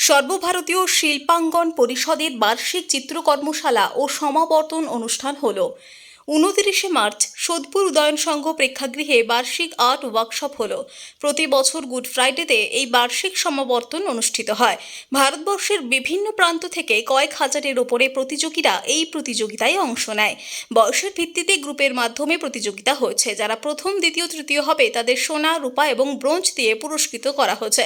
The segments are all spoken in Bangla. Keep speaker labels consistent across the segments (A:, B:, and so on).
A: সর্বভারতীয় শিল্পাঙ্গন পরিষদের বার্ষিক চিত্রকর্মশালা ও সমাবর্তন অনুষ্ঠান হল 29 মার্চ সোদপুর উদয়ন সংঘ প্রেক্ষাগৃহে বার্ষিক আর্ট ওয়ার্কশপ হল। প্রতি বছর গুড ফ্রাইডেতে এই বার্ষিক সমাবর্তন অনুষ্ঠিত হয়। ভারতবর্ষের বিভিন্ন প্রান্ত থেকে কয়েক হাজারের ওপরে প্রতিযোগীরা এই প্রতিযোগিতায় অংশ নেয়। বয়সের ভিত্তিতে গ্রুপের মাধ্যমে প্রতিযোগিতা হয়েছে। যারা প্রথম, দ্বিতীয়, তৃতীয় হবে তাদের সোনা, রূপা এবং ব্রোঞ্জ দিয়ে পুরস্কৃত করা হয়েছে।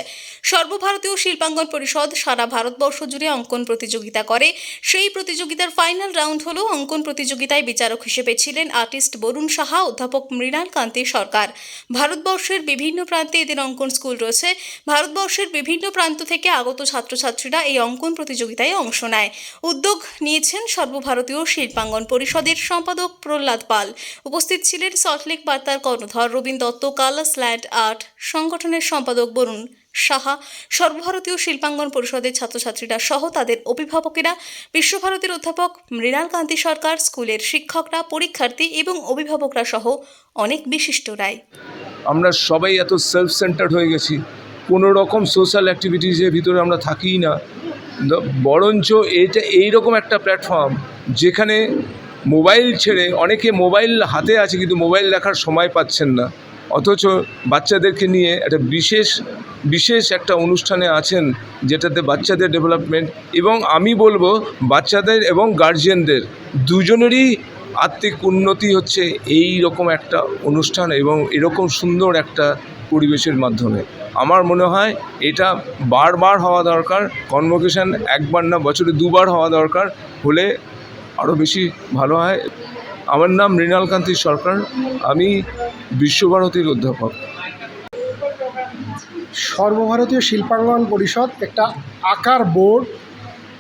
A: সর্বভারতীয় শিল্পাঙ্গন পরিষদ সারা ভারতবর্ষ জুড়ে অঙ্কন প্রতিযোগিতা করে। সেই প্রতিযোগিতার ফাইনাল রাউন্ড হলো অঙ্কন প্রতিযোগিতায় বিচারক হিসেবে ছিলেন আর্টিস্ট বরুণ সাহা, অধ্যাপক মৃণাল কান্তি সরকার। ভারতবর্ষের বিভিন্ন প্রান্তে এদের অঙ্কন স্কুল রয়েছে। ভারতবর্ষের বিভিন্ন প্রান্ত থেকে আগত ছাত্রছাত্রীরা এই অঙ্কন প্রতিযোগিতায় অংশ নেয়। উদ্যোগ নিয়েছেন সর্বভারতীয় শিল্পাঙ্গন পরিষদের সম্পাদক প্রহ্লাদ পাল। উপস্থিত ছিলেন সল্টলেক বার্তার কর্ণধার Rabin Dutta, colours land art সংগঠনের সম্পাদক বরুণ সাহা, সর্বভারতীয় শিল্পাঙ্গন পরিষদের ছাত্রছাত্রীরা সহ তাদের অভিভাবকেরা, বিশ্বভারতীর অধ্যাপক মৃণাল কান্তি সরকার, স্কুলের শিক্ষকরা, পরীক্ষার্থী এবং অভিভাবকরা সহ অনেক বিশিষ্টরাই।
B: আমরা সবাই এত সেলফ সেন্টার্ড হয়ে গেছি, কোনো রকম সোশ্যাল অ্যাক্টিভিটিসের ভিতরে আমরা থাকিই না। বরঞ্চ এটা এইরকম একটা প্ল্যাটফর্ম যেখানে মোবাইল ছেড়ে, অনেকে মোবাইল হাতে আছে কিন্তু মোবাইল দেখার সময় পাচ্ছেন না, অথচ বাচ্চাদেরকে নিয়ে একটা বিশেষ একটা অনুষ্ঠানে আছেন যেটাতে বাচ্চাদের ডেভেলপমেন্ট, এবং আমি বলবো বাচ্চাদের এবং গার্জিয়ানদের দুজনেরই আত্মিক উন্নতি হচ্ছে এই রকম একটা অনুষ্ঠান এবং এরকম সুন্দর একটা পরিবেশের মাধ্যমে। আমার মনে হয় এটা বারবার হওয়া দরকার। কনভোকেশন একবার না, বছরে দুবার হওয়া দরকার, হলে আরও বেশি ভালো হয়। আমার নাম মৃণাল কান্তি সরকার, আমি বিশ্বভারতীর অধ্যাপক।
C: সর্বভারতীয় শিল্পাঙ্গন পরিষদ একটা আঁকার বোর্ড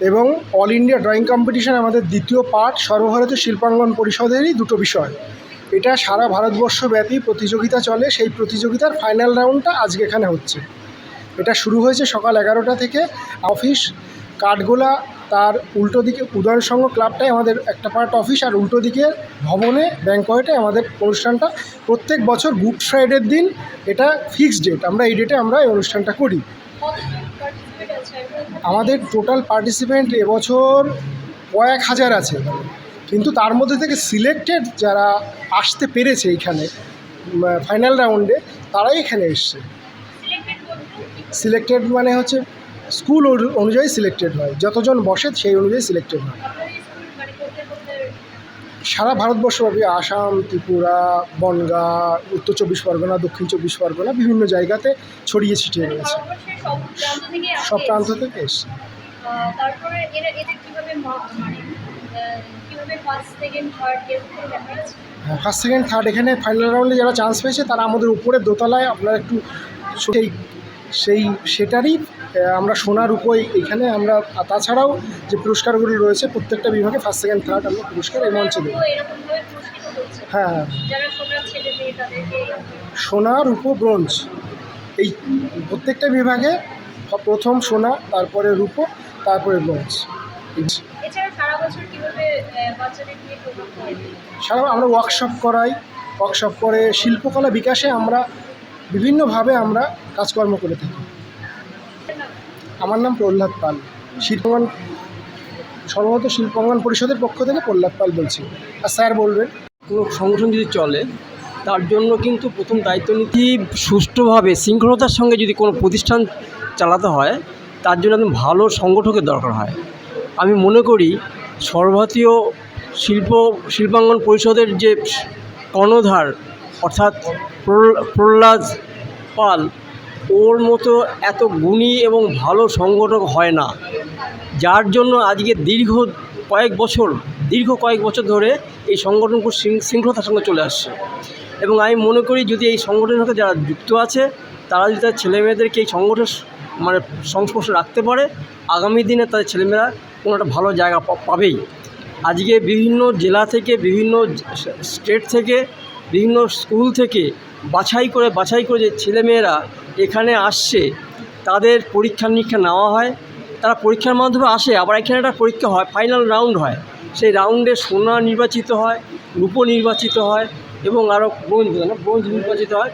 C: এবং অল ইন্ডিয়া ড্রয়িং কম্পিটিশন আমাদের দ্বিতীয় পার্ট। সর্বভারতীয় শিল্পাঙ্গন পরিষদেরই দুটো বিষয়। এটা সারা ভারতবর্ষব্যাপী প্রতিযোগিতা চলে। সেই প্রতিযোগিতার ফাইনাল রাউন্ডটা আজকে এখানে হচ্ছে। এটা শুরু হয়েছে সকাল 11টা থেকে। অফিস কাঠগোলা, তার উল্টো দিকে উদয়ন সংঘ ক্লাবটাই আমাদের একটা পার্ট অফিস, আর উল্টো দিকে ভবনে ব্যাংকয়েটে আমাদের অনুষ্ঠানটা প্রত্যেক বছর গুড ফ্রাইডের দিন। এটা ফিক্সড ডেট, আমরা এই ডেটে আমরা এই অনুষ্ঠানটা করি। আমাদের টোটাল পার্টিসিপেন্ট এবছর কয়েক হাজার আছে, কিন্তু তার মধ্যে থেকে সিলেক্টেড যারা আসতে পেরেছে এইখানে ফাইনাল রাউন্ডে, তারাই এখানে এসছে। সিলেক্টেড মানে হচ্ছে স্কুল অনুযায়ী সিলেক্টেড হয়, যতজন বসে সেই অনুযায়ী সিলেক্টেড হয়। সারা ভারতবর্ষব্যাপী আসাম, ত্রিপুরা, বনগাঁ, উত্তর চব্বিশ পরগনা, দক্ষিণ চব্বিশ পরগনা, বিভিন্ন জায়গাতে ছড়িয়ে ছিটিয়ে রয়েছে। সব প্রান্ত থেকে এসছে। হ্যাঁ, ফার্স্ট সেকেন্ড থার্ড এখানে ফাইনাল রাউন্ডে যারা চান্স পেয়েছে তারা আমাদের উপরের দোতলায়, আপনারা একটু সেটারই আমরা সোনার উপর এখানে আমরা, তাছাড়াও যে পুরস্কারগুলো রয়েছে প্রত্যেকটা বিভাগে ফার্স্ট সেকেন্ড থার্ড আমরা পুরস্কার এই মঞ্চে দেবো। হ্যাঁ, সোনা, রূপো, ব্রোঞ্জ, এই প্রত্যেকটা বিভাগে প্রথম সোনা, তারপরে রূপো, তারপরে ব্রোঞ্জ। সারা আমরা ওয়ার্কশপ করাই, ওয়ার্কশপ করে শিল্পকলা বিকাশে আমরা বিভিন্নভাবে আমরা কাজকর্ম করে থাকি। আমার নাম প্রহ্লাদ পাল, সর্বভারতীয় শিল্পাঙ্গন পরিষদের পক্ষ থেকে প্রহ্লাদ পাল বলছি। আর স্যার বলবেন।
D: কোনো সংগঠন যদি চলে তার জন্য কিন্তু প্রথম দায়িত্ব নীতি সুষ্ঠুভাবে শৃঙ্খলতার সঙ্গে যদি কোনো প্রতিষ্ঠান চালাতে হয়, তার জন্য একদম ভালো সংগঠকের দরকার হয়। আমি মনে করি সর্বভারতীয় শিল্পাঙ্গন পরিষদের যে কর্ণধার অর্থাৎ প্রহ্লাদ পাল, ওর মতো এত গুণী এবং ভালো সংগঠক হয় না, যার জন্য আজকে দীর্ঘ কয়েক বছর ধরে এই সংগঠন খুব শৃঙ্খলতার সঙ্গে চলে আসছে। এবং আমি মনে করি যদি এই সংগঠনের সাথে যারা যুক্ত আছে তারা যদি তার ছেলেমেয়েদেরকে এই সংগঠন মানে সংস্পর্শে রাখতে পারে, আগামী দিনে তাদের ছেলেমেয়েরা কোনো একটা ভালো জায়গা পাবেই। আজকে বিভিন্ন জেলা থেকে, বিভিন্ন স্টেট থেকে, বিভিন্ন স্কুল থেকে বাছাই করে যে ছেলেমেয়েরা এখানে আসছে তাদের পরীক্ষা নিরীক্ষা নেওয়া হয়। তারা পরীক্ষার মাধ্যমে আসে, আবার এখানে একটা পরীক্ষা হয়, ফাইনাল রাউন্ড হয়। সেই রাউন্ডে সোনা নির্বাচিত হয়, রূপো নির্বাচিত হয় এবং আরও ব্রোঞ্জ নির্বাচিত হয়।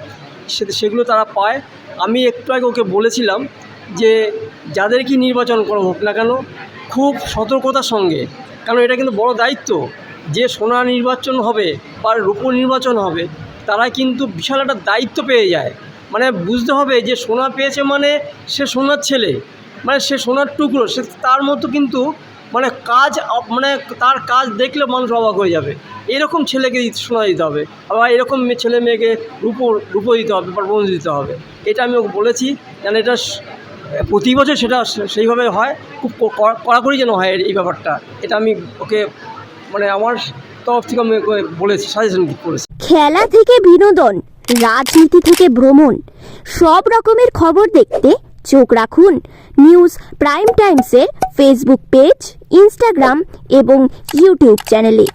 D: সেগুলো তারা পায়। আমি একটু আগে ওকে বলেছিলাম যে যাদেরকে নির্বাচন করা হোক না কেন খুব সতর্কতার সঙ্গে, কারণ এটা কিন্তু বড় দায়িত্ব। যে সোনা নির্বাচন হবে বা রূপো নির্বাচন হবে তারা কিন্তু বিশাল একটা দায়িত্ব পেয়ে যায়। মানে বুঝতে হবে যে সোনা পেয়েছে মানে সে সোনার ছেলে, মানে সে সোনার টুকরো, সে তার মতো কিন্তু মানে কাজ, মানে তার কাজ দেখলে মানুষ অবাক হয়ে যাবে। এরকম ছেলেকে সোনা দিতে হবে, আবার এরকম ছেলে মেয়েকে রূপো দিতে হবে বা ব্রোঞ্জ দিতে হবে। এটা আমি ওকে বলেছি, যেন এটা প্রতি বছর সেটা সেইভাবে হয়, খুব কড়াকড়ি যেন হয় এই ব্যাপারটা। এটা আমি ওকে মানে আমার তরফ থেকে আমি ওকে বলেছি, সাজেশন করেছি।
E: খেলা থেকে বিনোদন, রাজনীতি থেকে ভ্রমণ, সব রকমের খবর দেখতে চোখ রাখুন নিউজ প্রাইম টাইমসের ফেসবুক পেজ, ইনস্টাগ্রাম এবং ইউটিউব চ্যানেলে।